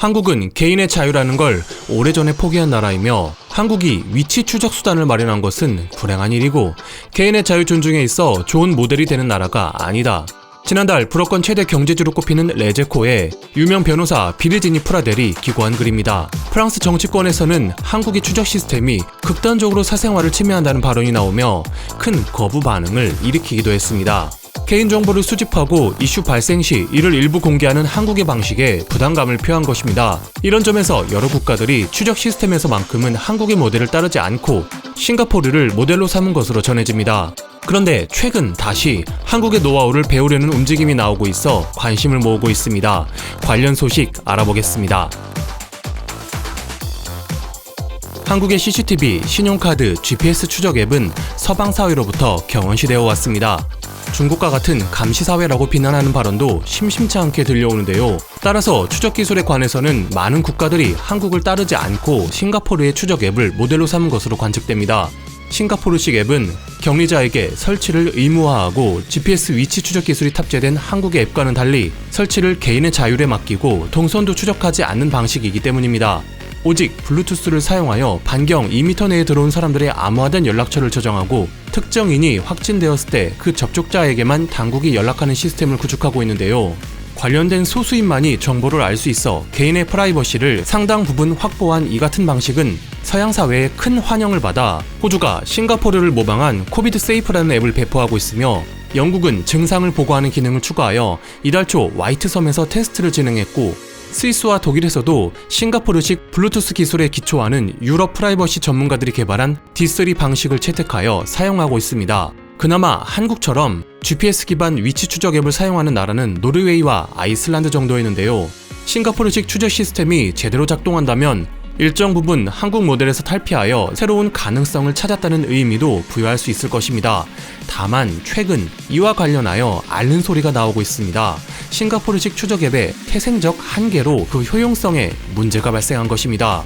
한국은 개인의 자유라는 걸 오래전에 포기한 나라이며 한국이 위치 추적 수단을 마련한 것은 불행한 일이고 개인의 자유 존중에 있어 좋은 모델이 되는 나라가 아니다. 지난달 불어권 최대 경제지로 꼽히는 레제코에 유명 변호사 비르지니 프라델이 기고한 글입니다. 프랑스 정치권에서는 한국의 추적 시스템이 극단적으로 사생활을 침해한다는 발언이 나오며 큰 거부 반응을 일으키기도 했습니다. 개인정보를 수집하고 이슈 발생 시 이를 일부 공개하는 한국의 방식에 부담감을 표한 것입니다. 이런 점에서 여러 국가들이 추적 시스템에서만큼은 한국의 모델을 따르지 않고 싱가포르를 모델로 삼은 것으로 전해집니다. 그런데 최근 다시 한국의 노하우를 배우려는 움직임이 나오고 있어 관심을 모으고 있습니다. 관련 소식 알아보겠습니다. 한국의 CCTV, 신용카드, GPS 추적 앱은 서방 사회로부터 경원시되어 왔습니다. 중국과 같은 감시사회라고 비난하는 발언도 심심치 않게 들려오는데요. 따라서 추적 기술에 관해서는 많은 국가들이 한국을 따르지 않고 싱가포르의 추적 앱을 모델로 삼은 것으로 관측됩니다. 싱가포르식 앱은 격리자에게 설치를 의무화하고 GPS 위치 추적 기술이 탑재된 한국의 앱과는 달리 설치를 개인의 자율에 맡기고 동선도 추적하지 않는 방식이기 때문입니다. 오직 블루투스를 사용하여 반경 2m 내에 들어온 사람들의 암호화된 연락처를 저장하고 특정인이 확진되었을 때 그 접촉자에게만 당국이 연락하는 시스템을 구축하고 있는데요. 관련된 소수인만이 정보를 알 수 있어 개인의 프라이버시를 상당 부분 확보한 이 같은 방식은 서양 사회에 큰 환영을 받아 호주가 싱가포르를 모방한 코비드 세이프라는 앱을 배포하고 있으며 영국은 증상을 보고하는 기능을 추가하여 이달 초 화이트섬에서 테스트를 진행했고 스위스와 독일에서도 싱가포르식 블루투스 기술에 기초하는 유럽 프라이버시 전문가들이 개발한 D3 방식을 채택하여 사용하고 있습니다. 그나마 한국처럼 GPS 기반 위치 추적 앱을 사용하는 나라는 노르웨이와 아이슬란드 정도였는데요. 싱가포르식 추적 시스템이 제대로 작동한다면 일정 부분 한국 모델에서 탈피하여 새로운 가능성을 찾았다는 의미도 부여할 수 있을 것입니다. 다만 최근 이와 관련하여 앓는 소리가 나오고 있습니다. 싱가포르식 추적 앱의 태생적 한계로 그 효용성에 문제가 발생한 것입니다.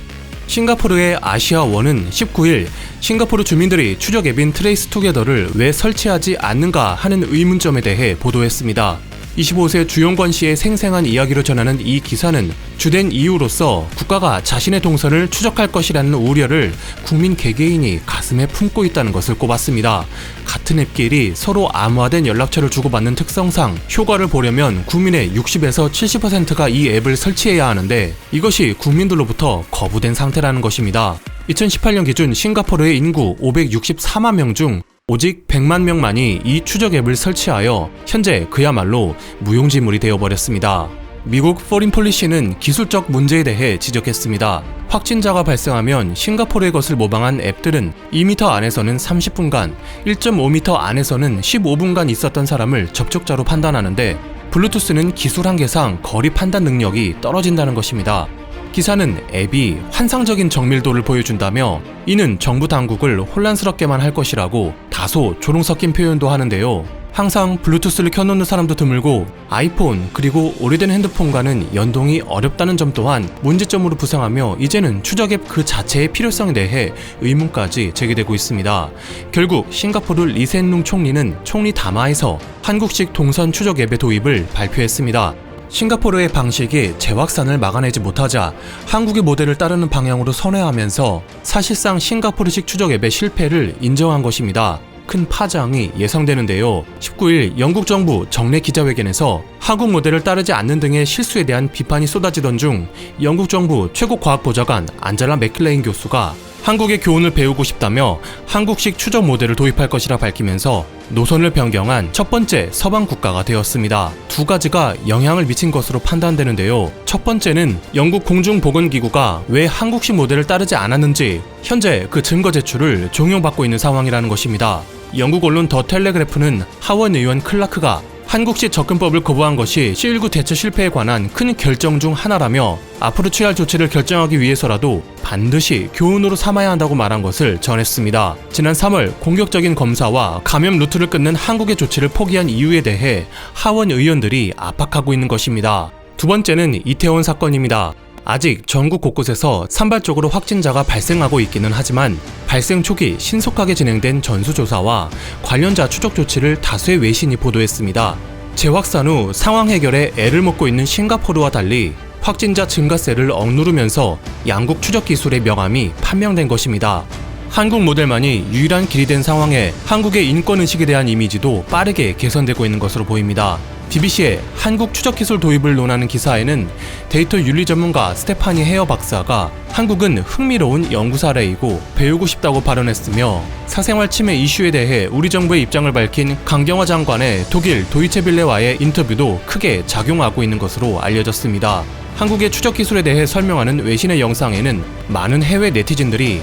싱가포르의 아시아원은 19일 싱가포르 주민들이 추적 앱인 트레이스투게더를 왜 설치하지 않는가 하는 의문점에 대해 보도했습니다. 25세 주용권 씨의 생생한 이야기로 전하는 이 기사는 주된 이유로서 국가가 자신의 동선을 추적할 것이라는 우려를 국민 개개인이 가슴에 품고 있다는 것을 꼽았습니다. 같은 앱끼리 서로 암호화된 연락처를 주고받는 특성상 효과를 보려면 국민의 60에서 70%가 이 앱을 설치해야 하는데 이것이 국민들로부터 거부된 상태라는 것입니다. 2018년 기준 싱가포르의 인구 564만 명 중 오직 100만 명만이 이 추적 앱을 설치하여 현재 그야말로 무용지물이 되어버렸습니다. 미국 포린 폴리시는 기술적 문제에 대해 지적했습니다. 확진자가 발생하면 싱가포르의 것을 모방한 앱들은 2m 안에서는 30분간, 1.5m 안에서는 15분간 있었던 사람을 접촉자로 판단하는데 블루투스는 기술 한계상 거리 판단 능력이 떨어진다는 것입니다. 기사는 앱이 환상적인 정밀도를 보여준다며 이는 정부 당국을 혼란스럽게만 할 것이라고 다소 조롱 섞인 표현도 하는데요. 항상 블루투스를 켜놓는 사람도 드물고 아이폰 그리고 오래된 핸드폰과는 연동이 어렵다는 점 또한 문제점으로 부상하며 이제는 추적 앱 그 자체의 필요성에 대해 의문까지 제기되고 있습니다. 결국 싱가포르 리센룽 총리는 총리 담화에서 한국식 동선 추적 앱의 도입을 발표했습니다. 싱가포르의 방식이 재확산을 막아내지 못하자 한국의 모델을 따르는 방향으로 선회하면서 사실상 싱가포르식 추적 앱의 실패를 인정한 것입니다. 큰 파장이 예상되는데요. 19일 영국 정부 정례 기자회견에서 한국 모델을 따르지 않는 등의 실수에 대한 비판이 쏟아지던 중 영국 정부 최고 과학보좌관 안젤라 맥클레인 교수가 한국의 교훈을 배우고 싶다며 한국식 추적 모델을 도입할 것이라 밝히면서 노선을 변경한 첫 번째 서방 국가가 되었습니다. 두 가지가 영향을 미친 것으로 판단되는데요. 첫 번째는 영국 공중보건기구가 왜 한국식 모델을 따르지 않았는지 현재 그 증거 제출을 종용받고 있는 상황이라는 것입니다. 영국 언론 더 텔레그래프는 하원 의원 클라크가 한국식 접근법을 거부한 것이 C19 대처 실패에 관한 큰 결정 중 하나라며 앞으로 취할 조치를 결정하기 위해서라도 반드시 교훈으로 삼아야 한다고 말한 것을 전했습니다. 지난 3월 공격적인 검사와 감염 루트를 끊는 한국의 조치를 포기한 이유에 대해 하원 의원들이 압박하고 있는 것입니다. 두 번째는 이태원 사건입니다. 아직 전국 곳곳에서 산발적으로 확진자가 발생하고 있기는 하지만 발생 초기 신속하게 진행된 전수조사와 관련자 추적 조치를 다수의 외신이 보도했습니다. 재확산 후 상황 해결에 애를 먹고 있는 싱가포르와 달리 확진자 증가세를 억누르면서 양국 추적 기술의 명암이 판명된 것입니다. 한국 모델만이 유일한 길이 된 상황에 한국의 인권의식에 대한 이미지도 빠르게 개선되고 있는 것으로 보입니다. BBC의 한국 추적기술 도입을 논하는 기사에는 데이터 윤리 전문가 스테파니 헤어 박사가 한국은 흥미로운 연구 사례이고 배우고 싶다고 발언했으며, 사생활 침해 이슈에 대해 우리 정부의 입장을 밝힌 강경화 장관의 독일 도이체빌레와의 인터뷰도 크게 작용하고 있는 것으로 알려졌습니다. 한국의 추적기술에 대해 설명하는 외신의 영상에는 많은 해외 네티즌들이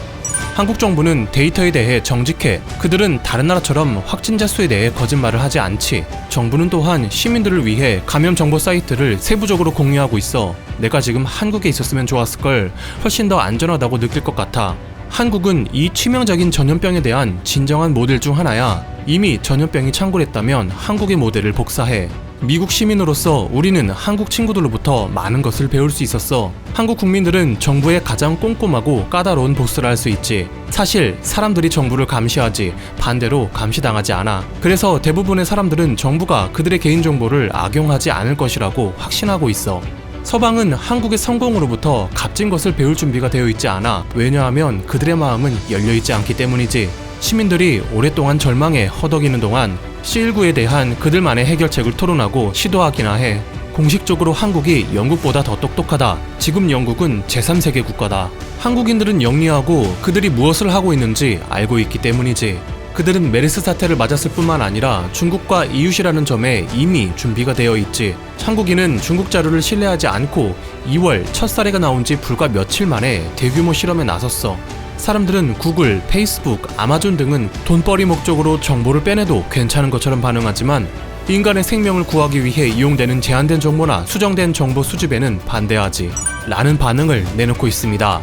한국 정부는 데이터에 대해 정직해, 그들은 다른 나라처럼 확진자 수에 대해 거짓말을 하지 않지, 정부는 또한 시민들을 위해 감염 정보 사이트를 세부적으로 공유하고 있어, 내가 지금 한국에 있었으면 좋았을걸, 훨씬 더 안전하다고 느낄 것 같아, 한국은 이 치명적인 전염병에 대한 진정한 모델 중 하나야, 이미 전염병이 창궐했다면 한국의 모델을 복사해, 미국 시민으로서 우리는 한국 친구들로부터 많은 것을 배울 수 있었어. 한국 국민들은 정부의 가장 꼼꼼하고 까다로운 보스를 할 수 있지. 사실 사람들이 정부를 감시하지 반대로 감시당하지 않아. 그래서 대부분의 사람들은 정부가 그들의 개인정보를 악용하지 않을 것이라고 확신하고 있어. 서방은 한국의 성공으로부터 값진 것을 배울 준비가 되어 있지 않아. 왜냐하면 그들의 마음은 열려있지 않기 때문이지. 시민들이 오랫동안 절망에 허덕이는 동안 C19에 대한 그들만의 해결책을 토론하고 시도하기나 해. 공식적으로 한국이 영국보다 더 똑똑하다. 지금 영국은 제3세계 국가다. 한국인들은 영리하고 그들이 무엇을 하고 있는지 알고 있기 때문이지. 그들은 메르스 사태를 맞았을 뿐만 아니라 중국과 이웃이라는 점에 이미 준비가 되어 있지. 한국인은 중국 자료를 신뢰하지 않고 2월 첫 사례가 나온 지 불과 며칠 만에 대규모 실험에 나섰어. 사람들은 구글, 페이스북, 아마존 등은 돈벌이 목적으로 정보를 빼내도 괜찮은 것처럼 반응하지만 인간의 생명을 구하기 위해 이용되는 제한된 정보나 수정된 정보 수집에는 반대하지 라는 반응을 내놓고 있습니다.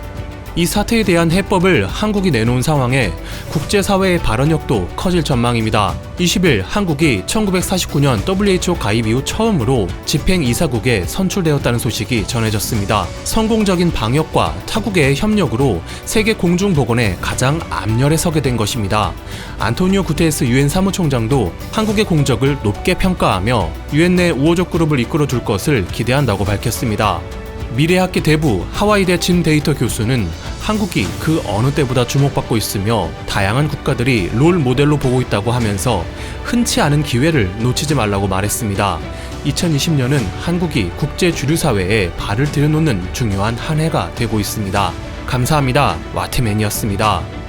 이 사태에 대한 해법을 한국이 내놓은 상황에 국제사회의 발언력도 커질 전망입니다. 20일 한국이 1949년 WHO 가입 이후 처음으로 집행이사국에 선출되었다는 소식이 전해졌습니다. 성공적인 방역과 타국의 협력으로 세계 공중보건에 가장 앞열에 서게 된 것입니다. 안토니오 구테레스 유엔 사무총장도 한국의 공적을 높게 평가하며 유엔 내 우호적 그룹을 이끌어줄 것을 기대한다고 밝혔습니다. 미래학계 대부 하와이대 진데이터 교수는 한국이 그 어느 때보다 주목받고 있으며 다양한 국가들이 롤 모델로 보고 있다고 하면서 흔치 않은 기회를 놓치지 말라고 말했습니다. 2020년은 한국이 국제 주류 사회에 발을 들여놓는 중요한 한 해가 되고 있습니다. 감사합니다. 와트맨이었습니다.